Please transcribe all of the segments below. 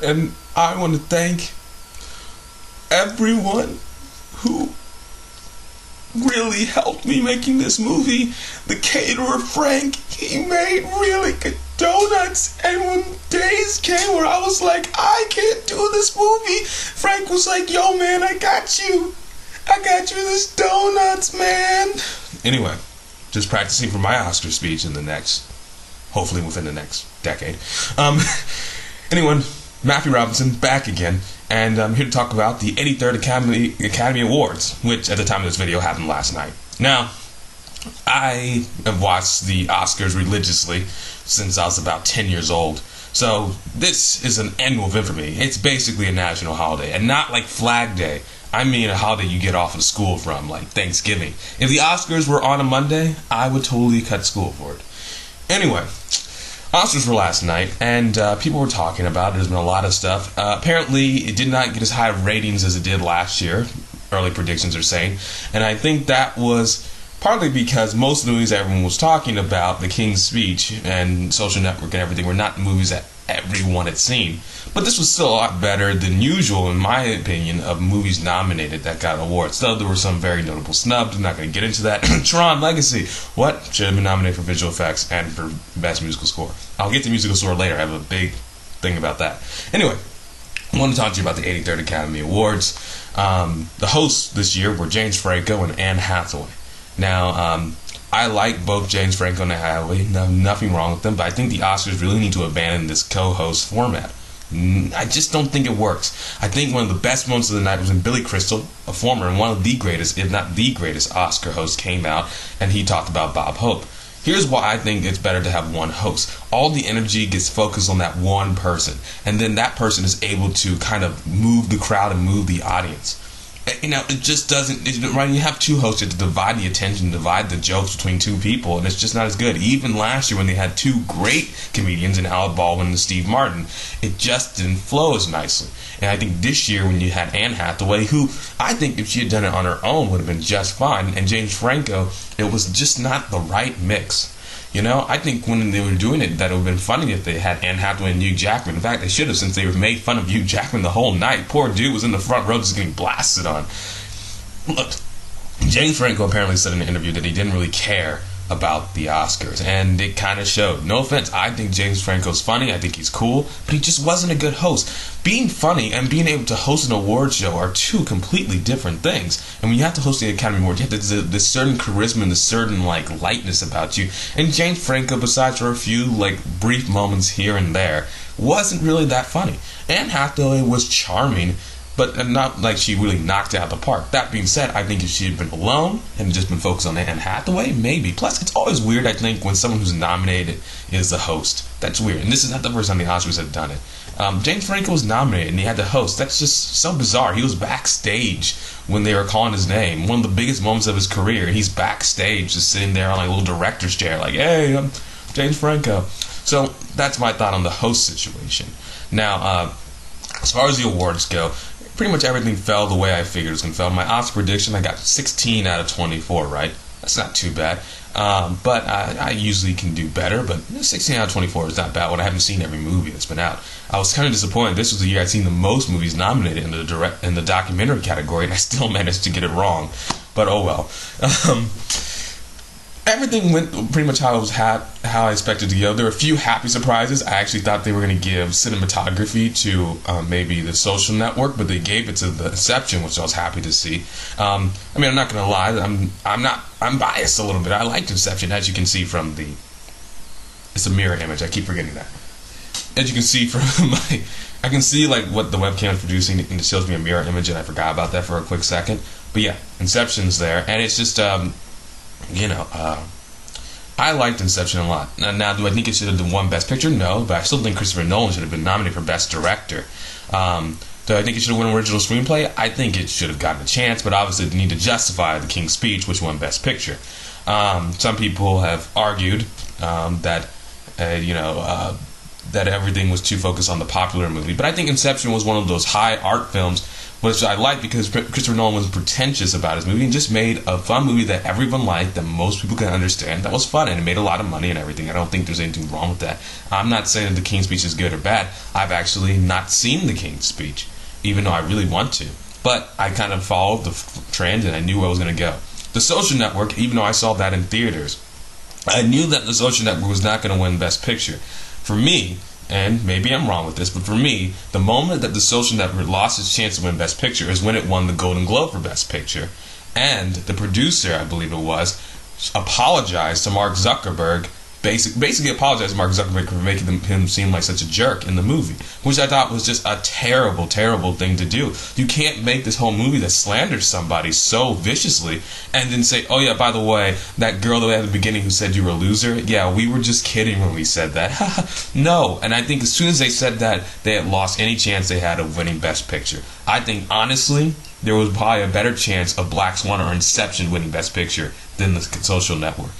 And I want to thank everyone who really helped me making this movie. The caterer, Frank, he made really good donuts, and when days came where I was like, I can't do this movie, Frank was like, yo man, I got you this donuts, man. Anyway, just practicing for my Oscar speech hopefully within the next decade. Anyway, Matthew Robinson back again, and I'm here to talk about the 83rd Academy Awards, which at the time of this video happened last night. Now, I have watched the Oscars religiously since I was about 10 years old. So this is an annual event for me. It's basically a national holiday, and not like Flag Day. I mean a holiday you get off of school from, like Thanksgiving. If the Oscars were on a Monday, I would totally cut school for it. Anyway, Oscars were last night, and people were talking about it. There's been a lot of stuff. Apparently, it did not get as high of ratings as it did last year. Early predictions are saying. And I think that was partly because most of the movies everyone was talking about, The King's Speech and Social Network and everything, were not movies that everyone had seen. But this was still a lot better than usual, in my opinion, of movies nominated that got awards. Though there were some very notable snubs. I'm not going to get into that. Tron Legacy. What? Should have been nominated for visual effects and for best musical score. I'll get to musical score later. I have a big thing about that. Anyway, I want to talk to you about the 83rd Academy Awards. The hosts this year were James Franco and Anne Hathaway. Now, I like both James Franco and Anne Hathaway. Nothing wrong with them, but I think the Oscars really need to abandon this co-host format. I just don't think it works. I think one of the best moments of the night was when Billy Crystal, a former and one of the greatest, if not the greatest, Oscar host, came out and he talked about Bob Hope. Here's why I think it's better to have one host. All the energy gets focused on that one person, and then that person is able to kind of move the crowd and move the audience. You know, it just doesn't, right? You have two hosts, you have to divide the attention, divide the jokes between two people, and it's just not as good. Even last year when they had two great comedians in Alec Baldwin and Steve Martin, it just didn't flow as nicely. And I think this year when you had Anne Hathaway, who I think if she had done it on her own would have been just fine, and James Franco, it was just not the right mix. You know, I think when they were doing it, that it would have been funny if they had Anne Hathaway and Hugh Jackman. In fact, they should have, since they made fun of Hugh Jackman the whole night. Poor dude was in the front row just getting blasted on. Look, James Franco apparently said in an interview that he didn't really care about the Oscars, and it kind of showed. No offense, I think James Franco's funny, I think he's cool, but he just wasn't a good host. Being funny and being able to host an award show are two completely different things. And when you have to host the Academy Awards, you have this certain charisma and this certain lightness about you. And James Franco, besides for a few brief moments here and there, wasn't really that funny. Anne Hathaway was charming, but not like she really knocked it out of the park. That being said, I think if she had been alone and just been focused on Anne Hathaway, maybe. Plus, it's always weird, I think, when someone who's nominated is the host. That's weird. And this is not the first time the Oscars have done it. James Franco was nominated and he had the host. That's just so bizarre. He was backstage when they were calling his name. One of the biggest moments of his career. He's backstage just sitting there on a little director's chair like, hey, I'm James Franco. So that's my thought on the host situation. Now, as far as the awards go, pretty much everything fell the way I figured it was going to fall. My Oscar prediction, I got 16 out of 24, right? That's not too bad. But I usually can do better, but 16 out of 24 is not bad when I haven't seen every movie that's been out. I was kind of disappointed. This was the year I'd seen the most movies nominated in the documentary category, and I still managed to get it wrong. But oh well. Everything went pretty much how I expected to go. There were a few happy surprises. I actually thought they were going to give cinematography to maybe The Social Network, but they gave it to The Inception, which I was happy to see. I'm not going to lie. I'm biased a little bit. I liked Inception, as you can see from it's a mirror image. I keep forgetting that. As you can see from I can see what the webcam is producing, and it shows me a mirror image, and I forgot about that for a quick second. But yeah, Inception's there, and it's just I liked Inception a lot. Now, do I think it should have won Best Picture? No, but I still think Christopher Nolan should have been nominated for Best Director. Do I think it should have won Original Screenplay? I think it should have gotten a chance, but obviously they need to justify The King's Speech, which won Best Picture. Some people have argued that that everything was too focused on the popular movie. But I think Inception was one of those high art films, which I liked because Christopher Nolan was pretentious about his movie and just made a fun movie that everyone liked, that most people could understand, that was fun, and it made a lot of money and everything. I don't think there's anything wrong with that. I'm not saying that The King's Speech is good or bad. I've actually not seen The King's Speech, even though I really want to. But I kind of followed the trend, and I knew where I was going to go. The Social Network, even though I saw that in theaters, I knew that The Social Network was not going to win Best Picture. For me, and maybe I'm wrong with this, but for me, the moment that The Social Network lost its chance to win Best Picture is when it won the Golden Globe for Best Picture. And the producer, I believe it was, apologized to Mark Zuckerberg, basically apologized to Mark Zuckerberg for making him seem like such a jerk in the movie, which I thought was just a terrible, terrible thing to do. You can't make this whole movie that slanders somebody so viciously and then say, oh yeah, by the way, that girl that we had at the beginning who said you were a loser, yeah, we were just kidding when we said that. No. And I think as soon as they said that, they had lost any chance they had of winning Best Picture. I think, honestly, there was probably a better chance of Black Swan or Inception winning Best Picture than The Social Network.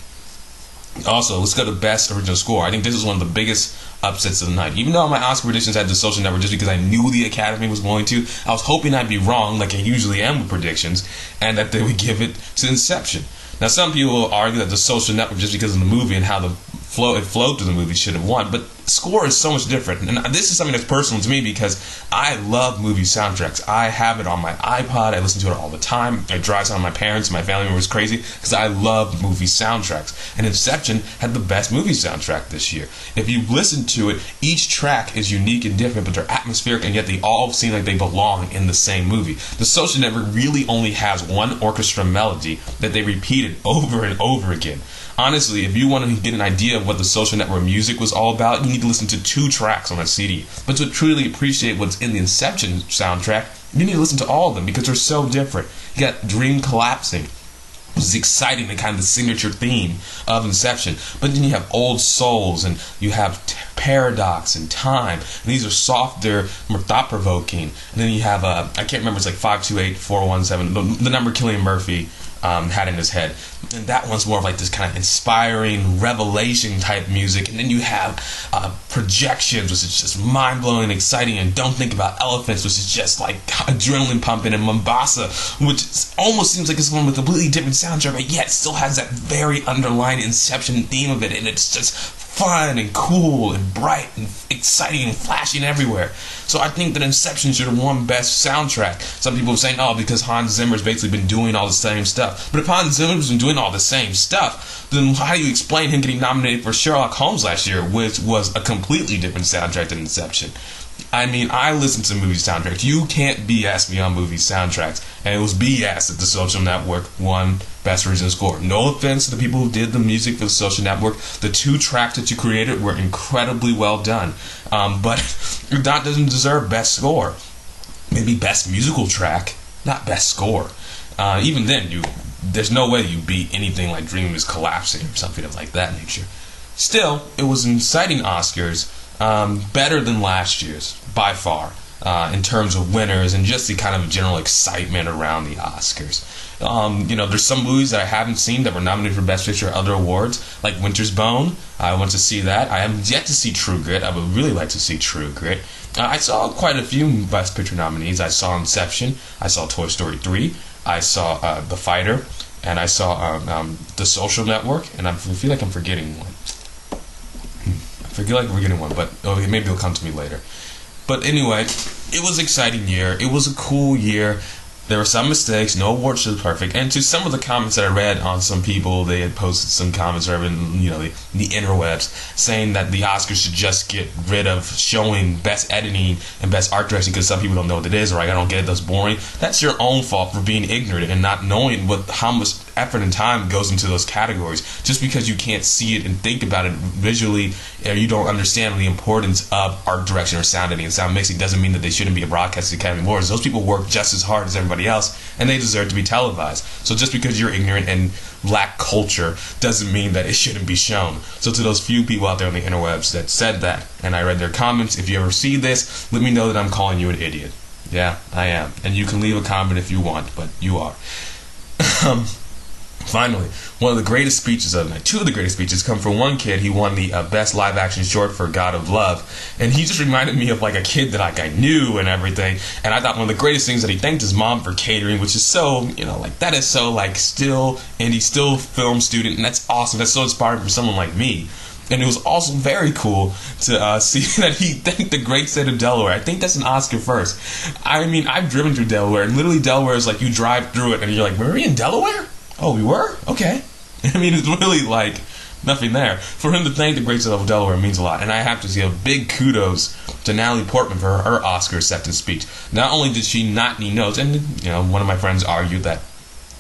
Also, let's go to Best Original Score. I think this is one of the biggest upsets of the night. Even though my Oscar predictions had The Social Network just because I knew the Academy was going to, I was hoping I'd be wrong, like I usually am with predictions, and that they would give it to Inception. Now, some people will argue that The Social Network, just because of the movie and how it flowed through the movie, should have won. But score is so much different. And this is something that's personal to me because I love movie soundtracks. I have it on my iPod. I listen to it all the time. It drives on my parents and my family members crazy because I love movie soundtracks. And Inception had the best movie soundtrack this year. If you listen to it, each track is unique and different, but they're atmospheric, and yet they all seem like they belong in the same movie. The Social Network really only has one orchestra melody that they repeated over and over again. Honestly, if you want to get an idea of what The Social Network music was all about, you need to listen to 2 tracks on a CD. But to truly appreciate what's in the Inception soundtrack, you need to listen to all of them because they're so different. You got Dream Collapsing, which is exciting and kind of the signature theme of Inception. But then you have Old Souls, and you have Paradox and Time. And these are softer, more thought-provoking. And then you have, I can't remember, it's like 528417, the number Cillian Murphy had in his head. And that one's more of like this kind of inspiring revelation type music. And then you have Projections, which is just mind-blowing and exciting, and Don't Think About Elephants, which is just like adrenaline pumping, and Mombasa, which almost seems like it's one with a completely different soundtrack, but yet still has that very underlying Inception theme of it, and it's just fun and cool and bright and exciting and flashing everywhere. So I think that Inception should have won Best Soundtrack. Some people are saying, oh, because Hans Zimmer's basically been doing all the same stuff. But if Hans Zimmer's been doing all the same stuff, then how do you explain him getting nominated for Sherlock Holmes last year, which was a completely different soundtrack than Inception? I mean, I listen to movie soundtracks. You can't BS me on movie soundtracks. And it was BS that The Social Network won Best Original Score. No offense to the people who did the music for The Social Network. The 2 tracks that you created were incredibly well done. But that doesn't deserve Best Score. Maybe Best Musical Track, not Best Score. Even then, there's no way you beat anything like Dream is Collapsing or something of like that nature. Still, it was an exciting Oscars. Better than last year's, by far, in terms of winners and just the kind of general excitement around the Oscars. There's some movies that I haven't seen that were nominated for Best Picture or other awards, like Winter's Bone. I want to see that. I haven't yet to see True Grit. I would really like to see True Grit. I saw quite a few Best Picture nominees. I saw Inception. I saw Toy Story 3. I saw The Fighter. And I saw The Social Network. And I feel like I'm forgetting one. I feel like we're getting one, but maybe it'll come to me later. But anyway, it was an exciting year. It was a cool year. There were some mistakes. No award show was perfect. And to some of the comments that I read on some people, they had posted some comments or in the interwebs saying that the Oscars should just get rid of showing Best Editing and Best Art Direction because some people don't know what it is, or I don't get it, that's boring. That's your own fault for being ignorant and not knowing how much effort and time goes into those categories. Just because you can't see it and think about it visually, or you don't understand the importance of art direction or sound editing and sound mixing, doesn't mean that they shouldn't be a Broadcasting Academy Awards. Those people work just as hard as everybody else, and they deserve to be televised. So just because you're ignorant and lack culture doesn't mean that it shouldn't be shown. So to those few people out there on the interwebs that said that, and I read their comments, if you ever see this, let me know that I'm calling you an idiot. Yeah, I am. And you can leave a comment if you want, but you are. Finally, one of the greatest speeches of the night, two of the greatest speeches, come from one kid. He won the best live action short for God of Love, and he just reminded me of like a kid that like I knew and everything. And I thought one of the greatest things that he thanked his mom for catering, which is so, like that is so like still, and he's still film student, and that's awesome. That's so inspiring for someone like me. And it was also very cool to see that he thanked the great state of Delaware. I think that's an Oscar first. I mean, I've driven through Delaware, and literally Delaware is like you drive through it, and you're like, were we in Delaware? Oh, we were? Okay. I mean, it's really like nothing there. For him to thank the great state of Delaware means a lot. And I have to give big kudos to Natalie Portman for her Oscar acceptance speech. Not only did she not need notes, and one of my friends argued that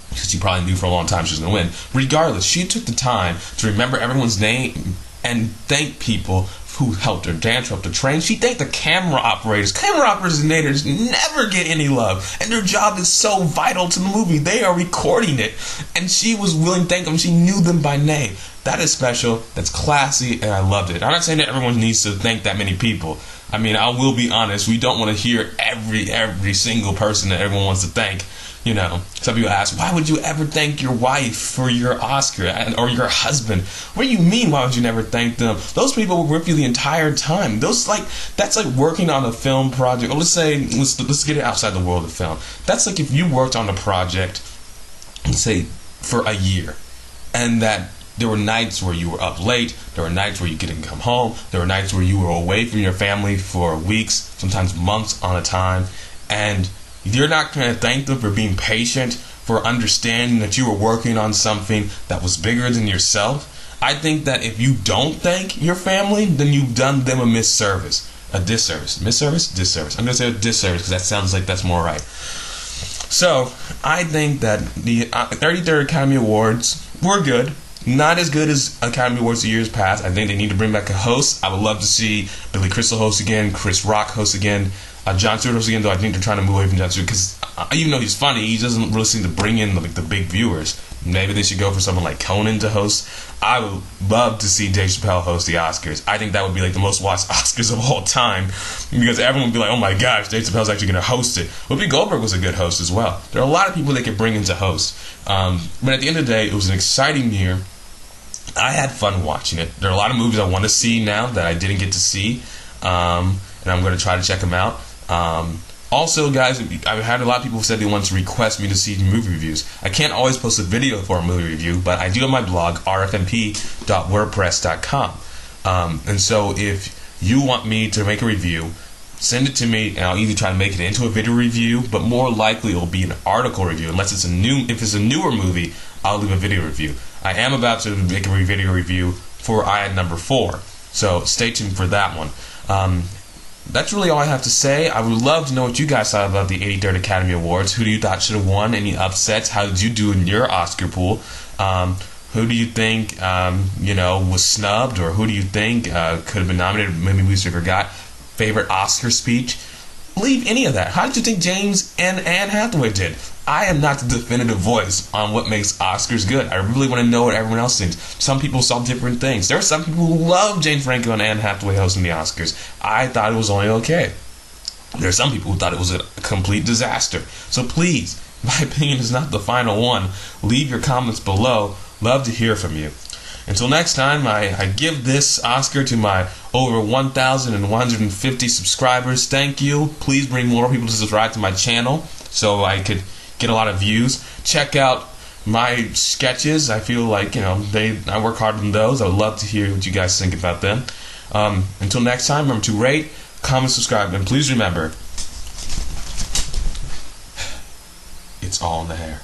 because she probably knew for a long time she was going to win. Regardless, she took the time to remember everyone's name and thank people who helped her dance, helped her train. She thanked the camera operators. Camera operators and narrators never get any love, and their job is so vital to the movie. They are recording it, and she was willing to thank them. She knew them by name. That is special. That's classy, and I loved it. I'm not saying that everyone needs to thank that many people. I mean, I will be honest. We don't want to hear every single person that everyone wants to thank. Some people ask, why would you ever thank your wife for your Oscar or your husband? What do you mean, why would you never thank them? Those people will work you the entire time. That's like working on a film project. Or let's get it outside the world of film. That's like if you worked on a project, let's say, for a year, and that there were nights where you were up late, there were nights where you couldn't come home, there were nights where you were away from your family for weeks, sometimes months on a time, and you're not going to thank them for being patient, for understanding that you were working on something that was bigger than yourself. I think that if you don't thank your family, then you've done them a disservice. I'm going to say a disservice because that sounds like that's more right. So, I think that the 33rd Academy Awards were good. Not as good as Academy Awards the years past. I think they need to bring back a host. I would love to see Billy Crystal host again, Chris Rock host again, Jon Stewart host again, though I think they're trying to move away from Jon Stewart because even though he's funny, he doesn't really seem to bring in the big viewers. Maybe they should go for someone like Conan to host. I would love to see Dave Chappelle host the Oscars. I think that would be like the most watched Oscars of all time because everyone would be like, oh my gosh, Dave Chappelle's actually going to host it. Whoopi Goldberg was a good host as well. There are a lot of people they could bring in to host. But at the end of the day, it was an exciting year. I had fun watching it. There are a lot of movies I want to see now that I didn't get to see, and I'm going to try to check them out. Also, guys, I've had a lot of people who said they want to request me to see movie reviews. I can't always post a video for a movie review, but I do have my blog, rfmp.wordpress.com. And so if you want me to make a review, send it to me, and I'll either try to make it into a video review, but more likely it will be an article review. If it's a newer movie, I'll leave a video review. I am about to make a video review for Eye number 4, so stay tuned for that one. That's really all I have to say. I would love to know what you guys thought about the 83rd Academy Awards. Who do you thought should have won? Any upsets? How did you do in your Oscar pool? Who do you think was snubbed, or who do you think could have been nominated? Maybe we forgot. Favorite Oscar speech? Leave any of that. How did you think James and Anne Hathaway did? I am not the definitive voice on what makes Oscars good. I really want to know what everyone else thinks. Some people saw different things. There are some people who love James Franco and Anne Hathaway hosting the Oscars. I thought it was only okay. There are some people who thought it was a complete disaster. So please, my opinion is not the final one. Leave your comments below. Love to hear from you. Until next time, I give this Oscar to my over 1,150 subscribers. Thank you. Please bring more people to subscribe to my channel so I could get a lot of views. Check out my sketches. I feel like, I work hard on those. I would love to hear what you guys think about them. Until next time, remember to rate, comment, subscribe, and please remember, it's all in the hair.